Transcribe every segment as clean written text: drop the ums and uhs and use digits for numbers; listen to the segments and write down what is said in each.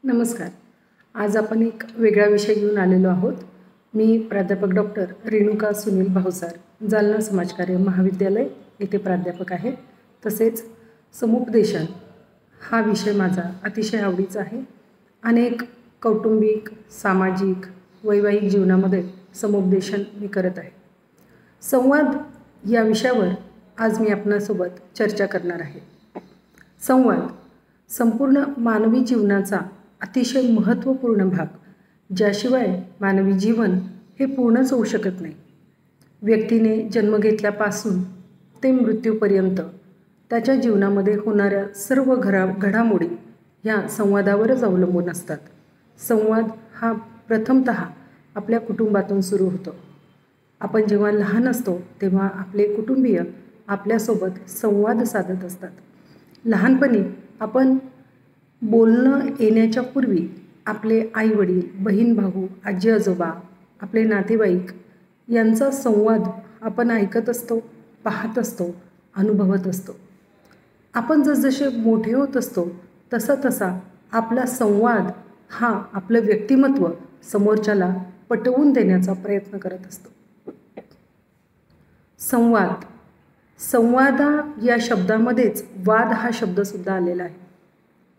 नमस्कार. आज आपण एक वेगळा विषय घेऊन आलेलो आहोत. मी प्राध्यापक डॉक्टर रेणुका सुनील भावसार, जालना समाजकार्य महाविद्यालय येथे प्राध्यापक आहे. तसेच समुपदेशन हा विषय माझा अतिशय आवडीचा आहे. अनेक कौटुंबिक, सामाजिक, वैवाहिक जीवनामध्ये समुपदेशन मी करत आहे. संवाद या विषयावर आज मी आपणासोबत चर्चा करणार आहे. संवाद संपूर्ण मानवी जीवनाचा अतिशय महत्त्वपूर्ण भाग, ज्याशिवाय मानवी जीवन हे पूर्णच होऊ शकत नाही. व्यक्तीने जन्म घेतल्यापासून ते मृत्यूपर्यंत त्याच्या जीवनामध्ये होणाऱ्या सर्व घडामोडी ह्या संवादावरच अवलंबून असतात. संवाद हा प्रथमतः आपल्या कुटुंबातून सुरू होतो. आपण जेव्हा लहान असतो तेव्हा आपले कुटुंबीय आपल्यासोबत संवाद साधत असतात. लहानपणी आपण बोलणं येण्याच्या पूर्वी आपले आईवडील, बहीण भाऊ, आजी आजोबा, आपले नातेवाईक यांचा संवाद आपण ऐकत असतो, पाहत असतो, अनुभवत असतो. आपण जसजसे मोठे होत असतो तसा तसा आपला संवाद हा आपलं व्यक्तिमत्व समोरच्याला पटवून देण्याचा प्रयत्न करत असतो. संवादा या शब्दामध्येच वाद हा शब्दसुद्धा आलेला आहे.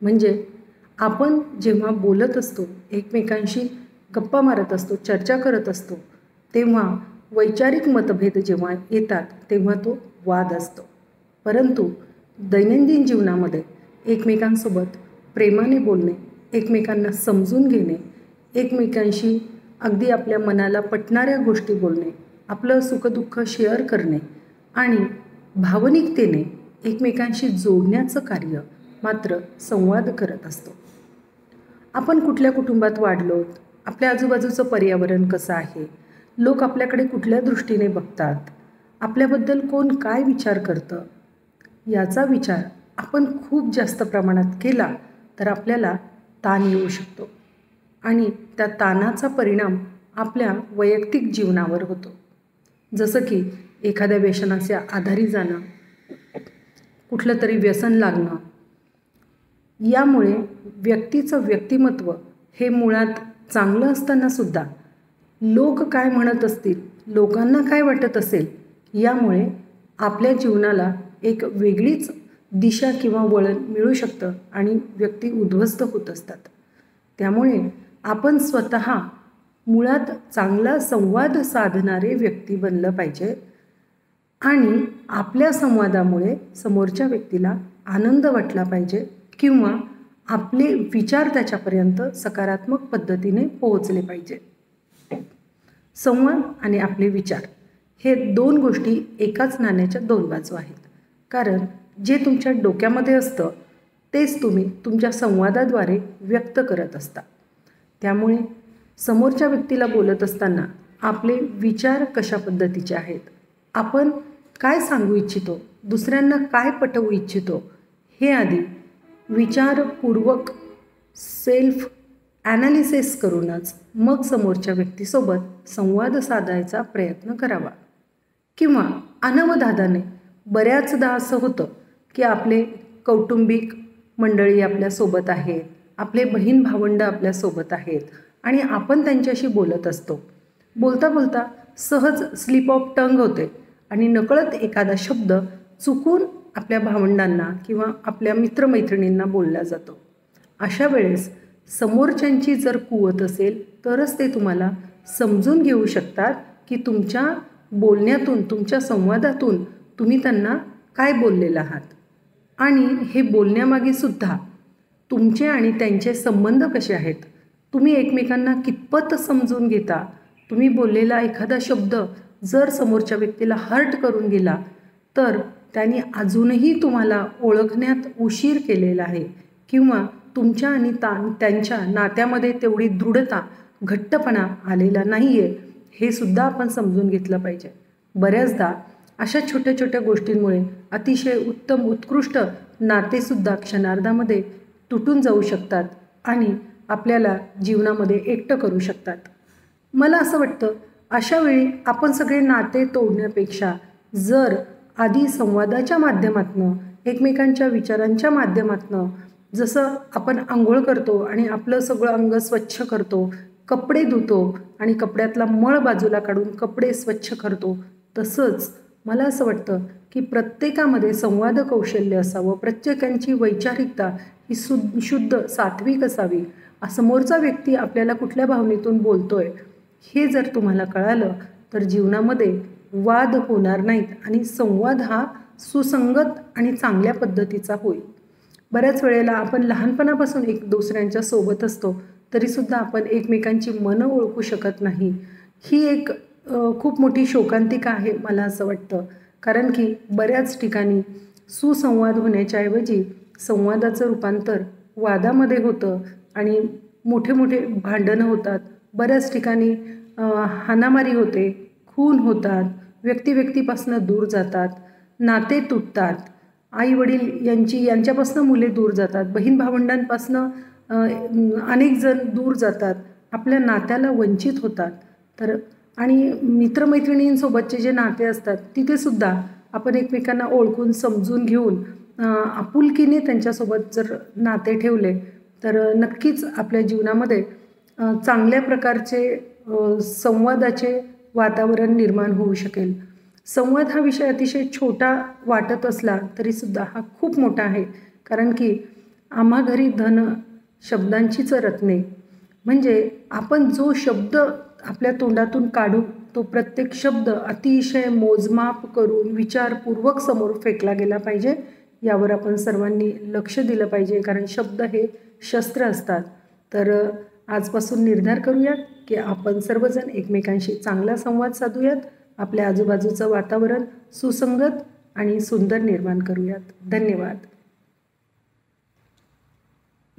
म्हणजे आपण जेव्हा बोलत असतो, एकमेकांशी गप्पा मारत असतो, चर्चा करत असतो, तेव्हा वैचारिक मतभेद जेव्हा येतात तेव्हा तो वाद असतो. परंतु दैनंदिन जीवनामध्ये एकमेकांसोबत प्रेमाने बोलणे, एकमेकांना समजून घेणे, एकमेकांशी अगदी आपल्या मनाला पटणाऱ्या गोष्टी बोलणे, आपलं सुखदुःख शेअर करणे आणि भावनिकतेने एकमेकांशी जोडण्याचं कार्य मात्र संवाद करत असतो. आपण कुठल्या कुटुंबात वाढलोत, आपल्या आजूबाजूचं पर्यावरण कसं आहे, लोक आपल्याकडे कुठल्या दृष्टीने बघतात, आपल्याबद्दल कोण काय विचार करतं, याचा विचार आपण खूप जास्त प्रमाणात केला तर आपल्याला ताण येऊ शकतो आणि त्या ताणाचा परिणाम आपल्या वैयक्तिक जीवनावर होतो. जसं की एखाद्या व्यसनाच्या आधारी जाणं, कुठलं तरी व्यसन लागणं. यामुळे व्यक्तीचं व्यक्तिमत्व हे मुळात चांगलं असतानासुद्धा लोक काय म्हणत असतील, लोकांना काय वाटत असेल, यामुळे आपल्या जीवनाला एक वेगळीच दिशा किंवा वळण मिळू शकतं आणि व्यक्ती उद्ध्वस्त होत असतात. त्यामुळे आपण स्वतः मुळात चांगला संवाद साधणारे व्यक्ती बनलं पाहिजे आणि आपल्या संवादामुळे समोरच्या व्यक्तीला आनंद वाटला पाहिजे किंवा आपले विचार त्याच्यापर्यंत सकारात्मक पद्धतीने पोहोचले पाहिजे. संवाद आणि आपले विचार हे दोन गोष्टी एकाच नाण्याच्या दोन बाजू आहेत. कारण जे तुमच्या डोक्यामध्ये असतं तेच तुम्ही तुमच्या संवादाद्वारे व्यक्त करत असता. त्यामुळे समोरच्या व्यक्तीला बोलत असताना आपले विचार कशा पद्धतीचे आहेत, आपण काय सांगू इच्छितो, दुसऱ्यांना काय पटवू इच्छितो, हे आधी विचारपूर्वक सेल्फ ॲनालिसिस करूनच मग समोरच्या व्यक्तीसोबत संवाद साधायचा प्रयत्न करावा. किंवा अनवधानाने बऱ्याचदा असं होतं की आपले कौटुंबिक मंडळी आपल्यासोबत आहेत, आपले बहीण भावंड आपल्यासोबत आहेत आणि आपण त्यांच्याशी बोलत असतो. बोलता बोलता सहज स्लिप ऑफ टंग होते आणि नकळत एखादा शब्द चुकून आपल्या भावंडांना किंवा आपल्या मित्रमैत्रिणींना बोलला जातो. अशा वेळेस समोरच्यांची जर कुवत असेल तरच ते तुम्हाला समजून घेऊ शकतात की तुमच्या बोलण्यातून, तुमच्या संवादातून तुम्ही त्यांना काय बोललेला आहात आणि हे बोलण्यामागे सुद्धा तुमचे आणि त्यांचे संबंध कसे आहेत, तुम्ही एकमेकांना कितपत समजून घेता. तुम्ही बोललेला एखादा शब्द जर समोरच्या व्यक्तीला हर्ट करून गेला तर त्यांनी अजूनही तुम्हाला ओळखण्यात उशीर केलेला आहे किंवा तुमच्या आणि त्यांच्या नात्यामध्ये तेवढी दृढता, घट्टपणा आलेला नाही आहे, हे सुद्धा आपण समजून घेतलं पाहिजे. बऱ्याचदा अशा छोट्या छोट्या गोष्टींमुळे अतिशय उत्तम, उत्कृष्ट नातेसुद्धा क्षणार्धामध्ये तुटून जाऊ शकतात आणि आपल्याला जीवनामध्ये एकटं करू शकतात. मला असं वाटतं अशा वेळी आपण सगळे नाते तोडण्यापेक्षा जर आधी संवादाच्या माध्यमातून, एकमेकांच्या विचारांच्या माध्यमातून जसं आपण आंघोळ करतो आणि आपलं सगळं अंग स्वच्छ करतो, कपडे धुतो आणि कपड्यातला मळ बाजूला काढून कपडे स्वच्छ करतो, तसंच मला असं वाटतं की प्रत्येकामध्ये संवाद कौशल्य असावं, प्रत्येकाची वैचारिकता ही शुद्ध सात्विक असावी. समोरचा व्यक्ती आपल्याला कुठल्या भावनेतून बोलतोय हे जर तुम्हाला कळालं तर जीवनामध्ये वाद होणार नाहीत आणि संवाद हा सुसंगत आणि चांगल्या पद्धतीचा होईल. बऱ्याच वेळेला आपण लहानपणापासून एक दुसऱ्यांच्या सोबत असतो तरीसुद्धा आपण एकमेकांची मनं ओळखू शकत नाही. ही एक खूप मोठी शोकांतिका आहे मला असं वाटतं. कारण की बऱ्याच ठिकाणी सुसंवाद होण्याच्या ऐवजी संवादाचं रूपांतर वादामध्ये होतं आणि मोठे मोठे भांडणं होतात. बऱ्याच ठिकाणी हाणामारी होते, खून होतात, व्यक्तिपासून दूर जातात, नाते तुटतात, आई वडील यांच्यापासून मुले दूर जातात, बहीण भावंडांपासून अनेक जण दूर जातात, आपल्या नात्याला वंचित होतात. तर आणि मित्रमैत्रिणींसोबतचे जे नाते असतात तिथेसुद्धा आपण एकमेकांना ओळखून समजून घेऊन आपुलकीने त्यांच्यासोबत जर नाते ठेवले तर नक्कीच आपल्या जीवनामध्ये चांगल्या प्रकारचे संवादाचे वातावरण निर्माण होऊ शकेल. संवाद हा विषय अतिशय छोटा वाटत असला तरीसुद्धा हा खूप मोठा आहे. कारण की आम्हा घरी धन शब्दांचीच रत्ने, म्हणजे आपण जो शब्द आपल्या तोंडातून काढू तो प्रत्येक शब्द अतिशय मोजमाप करून विचारपूर्वक समोर फेकला गेला पाहिजे. यावर आपण सर्वांनी लक्ष दिलं पाहिजे, कारण शब्द हे शस्त्र असतात. तर आजपासून निर्धार करूयात की आपण सर्वजण एकमेकांशी चांगला संवाद साधूयात, आपल्या आजूबाजूचं वातावरण सुसंगत आणि सुंदर निर्माण करूयात. धन्यवाद.